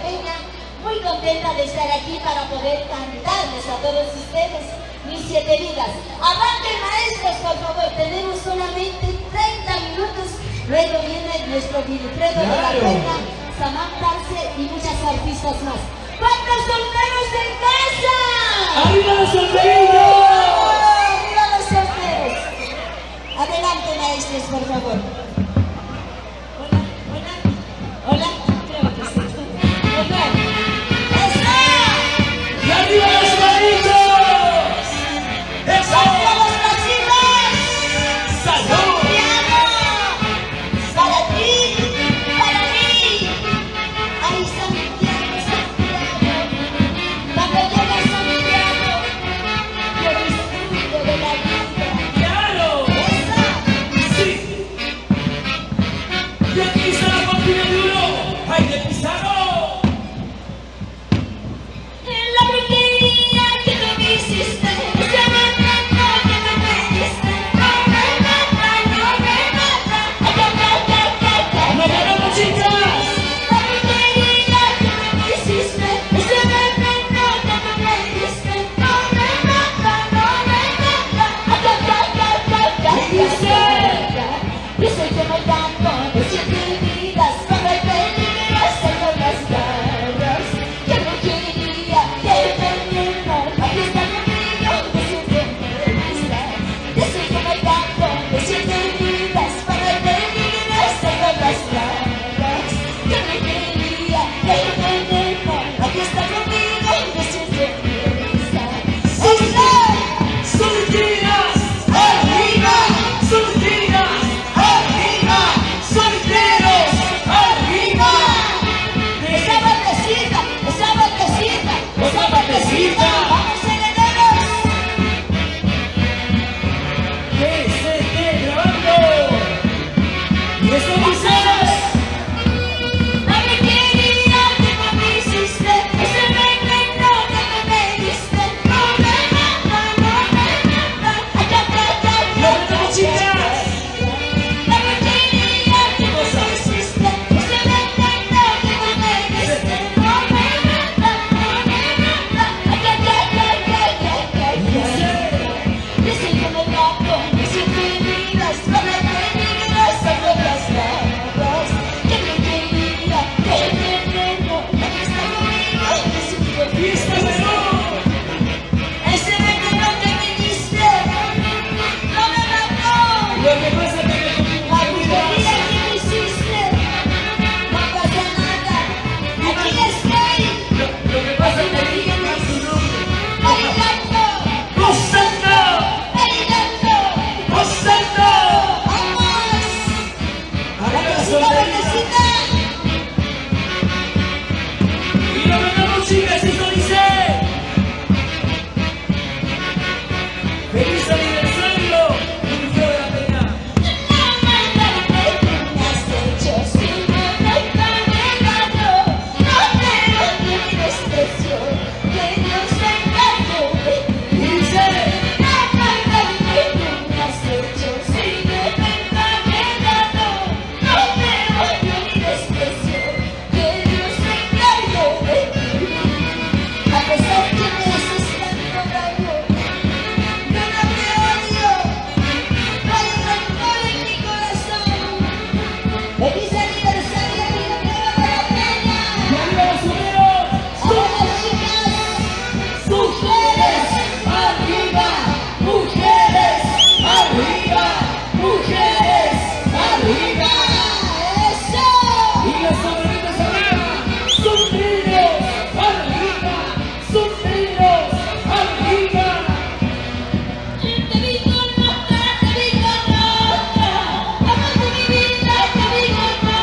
Peña, muy contenta de estar aquí para poder cantarles a todos ustedes mis 7 vidas. Arranquen, maestros, por favor, tenemos solamente 30 minutos, luego viene nuestro Wilfredo de la Peña, Samantha y muchas artistas más. ¿Cuántos solteros en casa? ¡Arriba los solteritos! ¡Arriba los solteros! Adelante, maestros, por favor. Hola, creo que sí. ¡Eso! ¡Y arriba los manitos! ¡Eso! ¡Arriba los vecinos! ¡Salud! ¡Santiago! ¡Para ti! ¡Para mí! ¡Ay, Santiago, Santiago! Cuando llega Santiago, yo disfruto de la vida. ¡Claro! ¡Eso! ¡Sí! ¡Y aquí está la cortina de oro! ¡Aydee Pizarro! En la brujería que tú me hiciste, ese veneno que me pediste, no me mata, no me mata. ¡Ay, ay, ay, ay, ay! ¡No ganamos, chicas! La brujería que me hiciste, ese veneno que me pediste, no me mata, no me mata. ¡Ay, ay, ay, ay, ay, dice que me canto de 7 vidas, cuando hay peligros tengo las garras. Que no quería que veneno, aquí está conmigo de 7 vidas. Dice que me canto de 7 vidas, cuando hay peligros tengo las garras. Que no quería que veneno, aquí está conmigo de 7 vidas. ¡Solteras! ¡Arriba! ¡Solteras! ¡Arriba! ¡Solteros! ¡Arriba! Esa partecita, esa partecita, esa partecita, vamos herederos. ¡Que se esté grabando! ¡Y eso dices! La brujería que me hiciste, ese veneno que me diste, no me mata, no me mata. Ay, ay, ay, ay, ¡No ay, ganamos, ay, chicas! La brujería que me hiciste, ese veneno que me diste, no me mata, no me mata. Ay, ay, ay, ay, ay, ay, ay, ay. Dice que me mato, de 7 vidas, para peligros tengo las garras. Que me quería, que veneno, aquí está conmigo de 7 ¡Fiesta vidas. menor! Ese veneno que me diste, no me mató. Lo que pasa es que me La brujería que me hiciste, no pasa nada. Aquí estoy, Lo que pasa es que me digan su nombre. bailando, ¡Gozando! bailando. ¡Gozando! ¡Vamos! ¡Arriba los ¡La solteritos! partecita! ¡Y no ganamos, chicas! ¡Esto dice! ¡Feliz aniversario, Wilfredo de la Peña! La maldad que tú me has hecho, si me dejas negado, no te odio ni desprecio, que Dios se encargue de ti. ¡Y dice! La maldad que tú me has hecho, si me dejas negado, no te odio ni desprecio, que Dios se encargue de ti. A pesar que me haces tanto daño, yo no te odio, no hay rencor en mi corazón. ¡Feliz aniversario, Wilfredo de la Peña! ¡Y arriba los solteros! ¡Ahora, chicas! ¡Mujeres! ¡Arriba! ¡Mujeres! ¡Arriba! ¡Mujeres! ¡Arriba! ¡Eso! ¡Y las sombreritas arriba! ¡Solteros! ¡Arriba! ¡Solteros! ¡Arriba! Te vi con otra, te vi con otra. Amor de mi vida, te vi con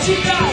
chicas.